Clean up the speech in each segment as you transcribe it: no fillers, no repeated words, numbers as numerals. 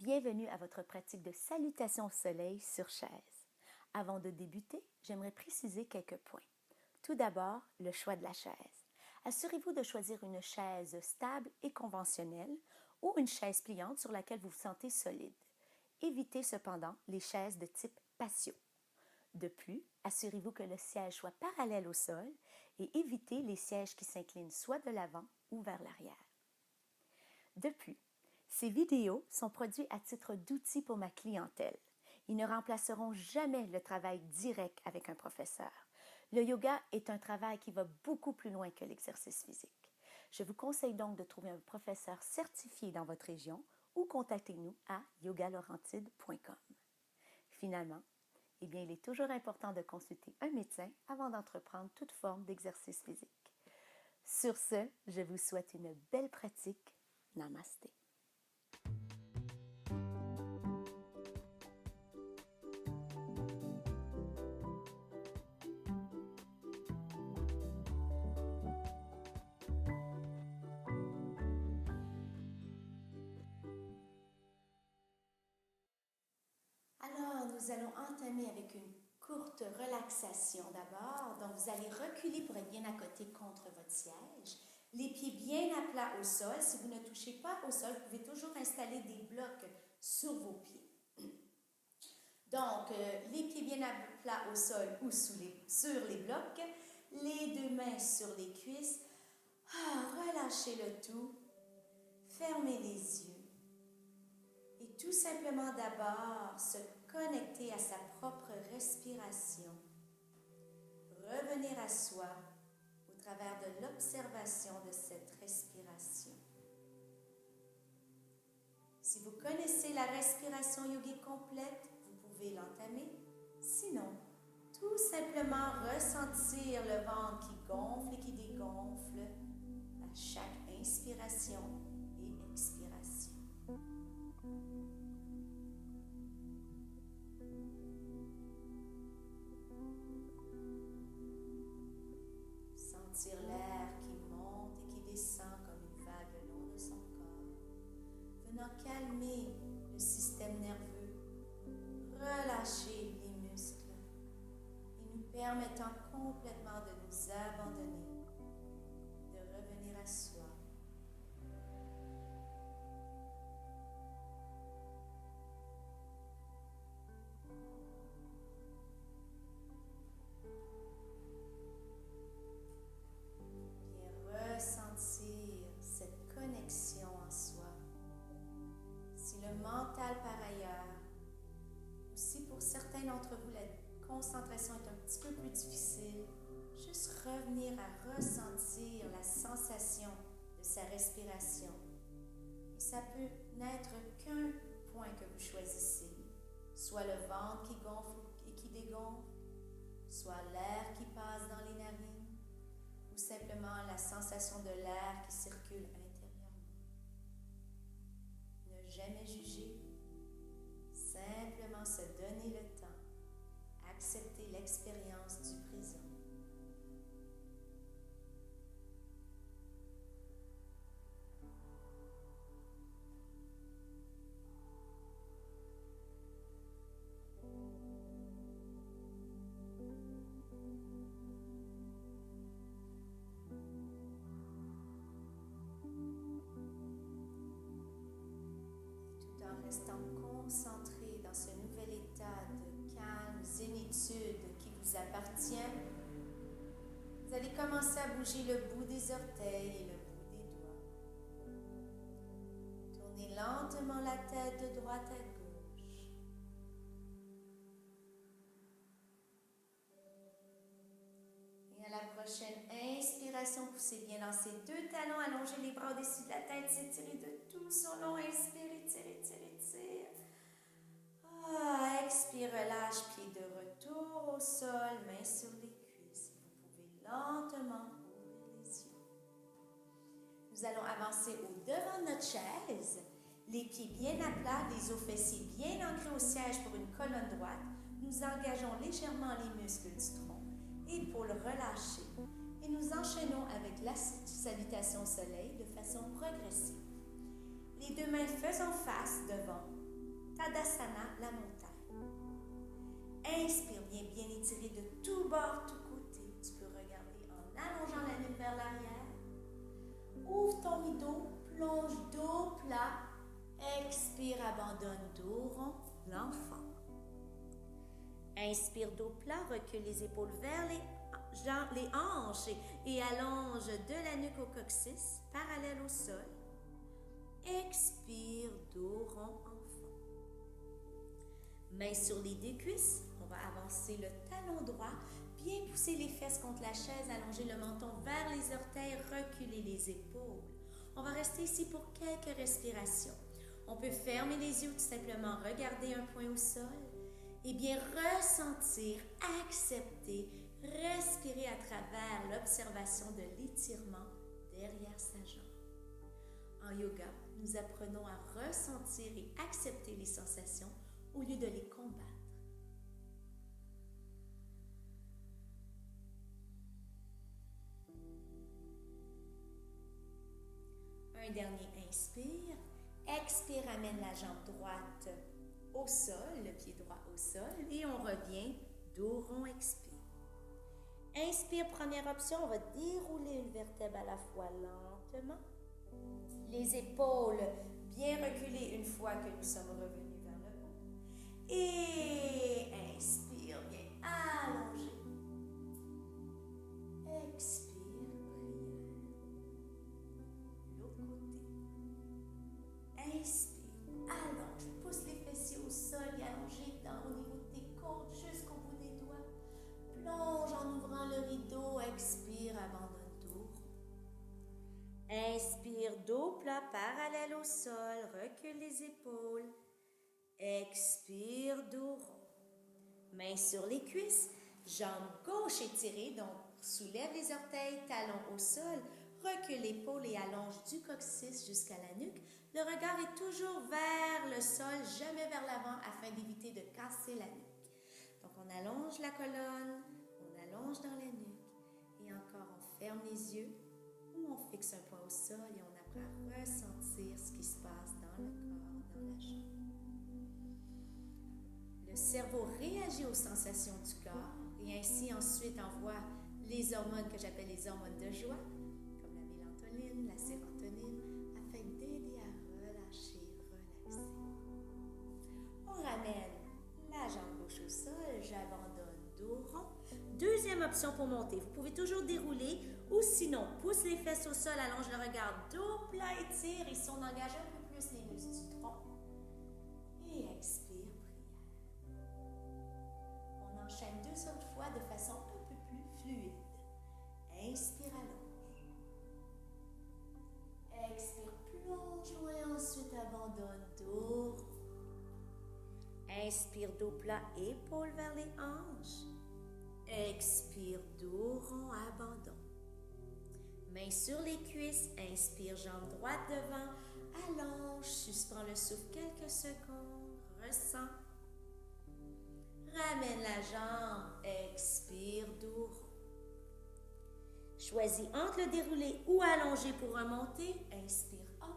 Bienvenue à votre pratique de salutation au soleil sur chaise. Avant de débuter, j'aimerais préciser quelques points. Tout d'abord, le choix de la chaise. Assurez-vous de choisir une chaise stable et conventionnelle ou une chaise pliante sur laquelle vous vous sentez solide. Évitez cependant les chaises de type patio. De plus, assurez-vous que le siège soit parallèle au sol et évitez les sièges qui s'inclinent soit de l'avant ou vers l'arrière. De plus, ces vidéos sont produites à titre d'outil pour ma clientèle. Ils ne remplaceront jamais le travail direct avec un professeur. Le yoga est un travail qui va beaucoup plus loin que l'exercice physique. Je vous conseille donc de trouver un professeur certifié dans votre région ou contactez-nous à yogalaurentide.com. Finalement, il est toujours important de consulter un médecin avant d'entreprendre toute forme d'exercice physique. Sur ce, je vous souhaite une belle pratique. Namasté. Alors, nous allons entamer avec une courte relaxation d'abord. Donc, vous allez reculer pour être bien accoté contre votre siège. Les pieds bien à plat au sol. Si vous ne touchez pas au sol, vous pouvez toujours installer des blocs sur vos pieds. Donc, les pieds bien à plat au sol ou sur les blocs. Les deux mains sur les cuisses. Relâchez le tout. Fermez les yeux. Et tout simplement d'abord se connecter à sa propre respiration. Revenir à soi au travers de l'observation de cette respiration. Si vous connaissez la respiration yogique complète, vous pouvez l'entamer. Sinon, tout simplement ressentir le ventre qui gonfle et qui dégonfle à chaque inspiration et expiration. Sentir l'air qui monte et qui descend comme une vague le long de son corps, venant calmer le système nerveux, relâcher les muscles et nous permettant complètement de nous abandonner, de revenir à soi. Ressentir cette connexion en soi. Si le mental par ailleurs, ou si pour certains d'entre vous la concentration est un petit peu plus difficile, juste revenir à ressentir la sensation de sa respiration. Et ça peut n'être qu'un point que vous choisissez, soit le ventre qui gonfle et qui dégonfle, soit l'air qui passe dans les narines, ou simplement la sensation de l'air qui circule intérieurement. Ne jamais juger, simplement se donner le temps, accepter l'expérience du présent. Restant concentré dans ce nouvel état de calme, zénitude qui vous appartient, vous allez commencer à bouger le bout des orteils et le bout des doigts. Tournez lentement la tête de droite à gauche. Et à la prochaine inspiration, poussez bien dans ces deux talons, allongez les bras au-dessus de la tête, s'étirez de tout son long, inspire, étire, étire, étire. Expire, relâche, pied de retour au sol, main sur les cuisses. Vous pouvez lentement ouvrir les yeux. Nous allons avancer au-devant de notre chaise, les pieds bien à plat, les os fessiers bien ancrés au siège pour une colonne droite. Nous engageons légèrement les muscles du tronc, épaules relâchées, et nous enchaînons avec la salutation au soleil de façon progressive. Les deux mains faisant face devant, Tadasana, la montagne. Inspire, bien étirer de tout bord, tout côté. Tu peux regarder en allongeant la nuque vers l'arrière. Ouvre ton rideau, plonge dos plat. Expire, abandonne dos rond, l'enfant. Inspire dos plat, recule les épaules vers les hanches et allonge de la nuque au coccyx, parallèle au sol. Expire, dos rond, enfant. Mains sur les deux cuisses, on va avancer le talon droit, bien pousser les fesses contre la chaise, allonger le menton vers les orteils, reculer les épaules. On va rester ici pour quelques respirations. On peut fermer les yeux ou tout simplement regarder un point au sol et bien ressentir, accepter, respirer à travers l'observation de l'étirement derrière sa jambe. En yoga, nous apprenons à ressentir et accepter les sensations au lieu de les combattre. Un dernier inspire. Expire, amène la jambe droite au sol, le pied droit au sol et on revient, dos rond, expire. Inspire, première option, on va dérouler une vertèbre à la fois lentement. Les épaules bien reculées une fois que nous sommes revenus vers le haut. Et inspire, bien allongé. Expire, prière. L'autre côté. Inspire, allonge, pousse les fessiers au sol et allongez au niveau de tes côtes jusqu'au bout des doigts. Plonge en ouvrant le rideau, expire, abandonne dos. Inspire, dos plat, parallèle au sol, recule les épaules. Expire, dos rond. Mains sur les cuisses, jambe gauche étirée, donc soulève les orteils, talons au sol, recule l'épaule et allonge du coccyx jusqu'à la nuque. Le regard est toujours vers le sol, jamais vers l'avant, afin d'éviter de casser la nuque. Donc, on allonge la colonne, on allonge dans la nuque. Et encore, on ferme les yeux ou on fixe un point au sol et on apprend à ressentir ce qui se passe dans le corps, dans la jambe. Le cerveau réagit aux sensations du corps et ainsi ensuite envoie les hormones que j'appelle les hormones de joie, comme la mélatonine, la sérotonine, afin d'aider à relâcher, relaxer. On ramène la jambe gauche au sol, j'abandonne dos rond. Deuxième option pour monter, vous pouvez toujours dérouler ou sinon, pousse les fesses au sol, allonge le regard, dos plat, étire et si on engage un peu plus les muscles du tronc. Et expire, prière. On enchaîne 2 autres fois de façon un peu plus fluide. Inspire, allonge. Expire, plonge et ensuite abandonne, dos. Inspire, dos plat, épaules vers les hanches. Expire, dos rond, abandon. Mains sur les cuisses, inspire, jambe droite devant, allonge, suspends le souffle quelques secondes, ressens. Ramène la jambe, expire, dos rond. Choisis entre le déroulé ou allongé pour remonter, inspire, hop.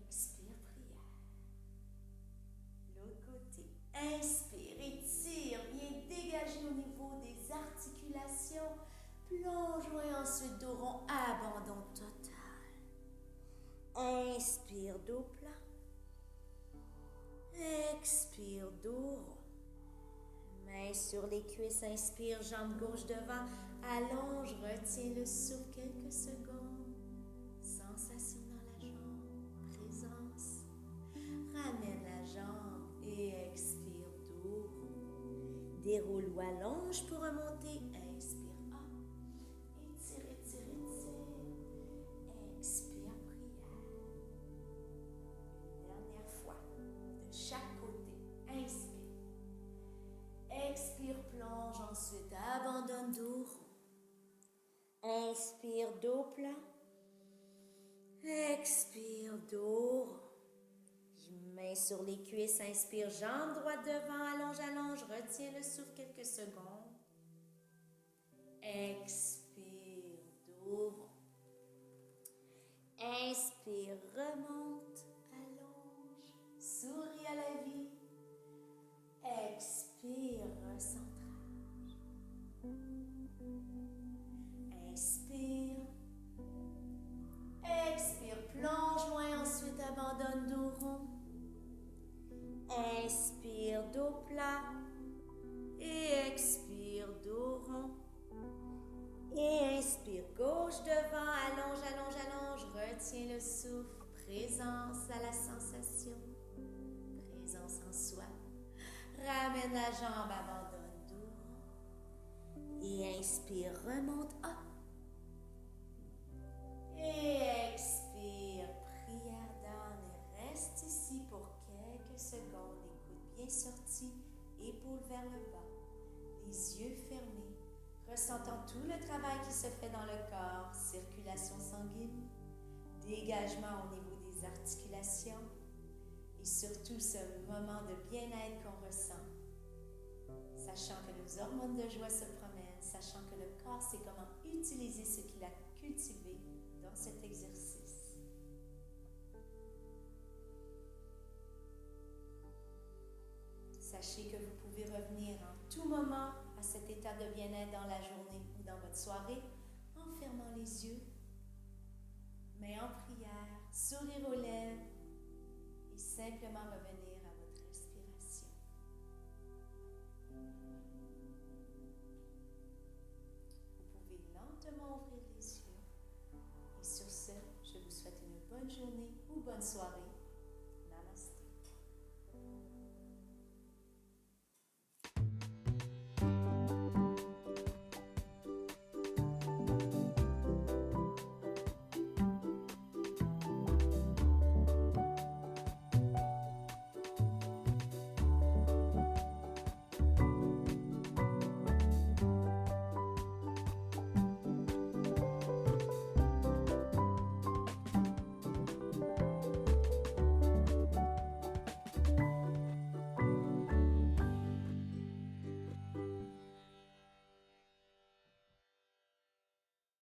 Expire, prière. L'autre côté, inspire, étire, bien dégagé au niveau des articulations. Plonge et ensuite dos rond, abandon total. Inspire, dos plat. Expire, dos rond. Mains sur les cuisses, inspire, jambe gauche devant, allonge, retiens le souffle quelques secondes. Sensation dans la jambe, présence. Ramène la jambe et expire, dos rond. Déroule ou allonge pour remonter, inspire, hop. Étire, étire, étire. Expire, prière. Une dernière fois, de chaque côté, inspire. Expire, plonge, ensuite abandonne, dos rond. Inspire, dos plat. Expire, dos rond. Mains sur les cuisses, inspire, jambe droite devant, allonge, allonge, retiens le souffle quelques secondes. Expire, dos rond. Inspire, remonte. dos plat. Et expire, dos rond. Et inspire, gauche devant, allonge, allonge, allonge. Retiens le souffle, présence à la sensation. Présence en soi. Ramène la jambe, abandonne, dos rond. Et inspire, remonte, hop. Et expire, prière down et reste ici pour quelques secondes. Écoute bien sorti, épaules vers le bas, les yeux fermés, ressentant tout le travail qui se fait dans le corps, circulation sanguine, dégagement au niveau des articulations et surtout ce moment de bien-être qu'on ressent, sachant que nos hormones de joie se promènent, sachant que le corps sait comment utiliser ce qu'il a cultivé dans cet exercice. Sachez que vous pouvez revenir en tout moment à cet état de bien-être dans la journée ou dans votre soirée en fermant les yeux, mains en prière, sourire aux lèvres et simplement revenir à votre respiration. Vous pouvez lentement ouvrir les yeux et sur ce, je vous souhaite une bonne journée ou bonne soirée.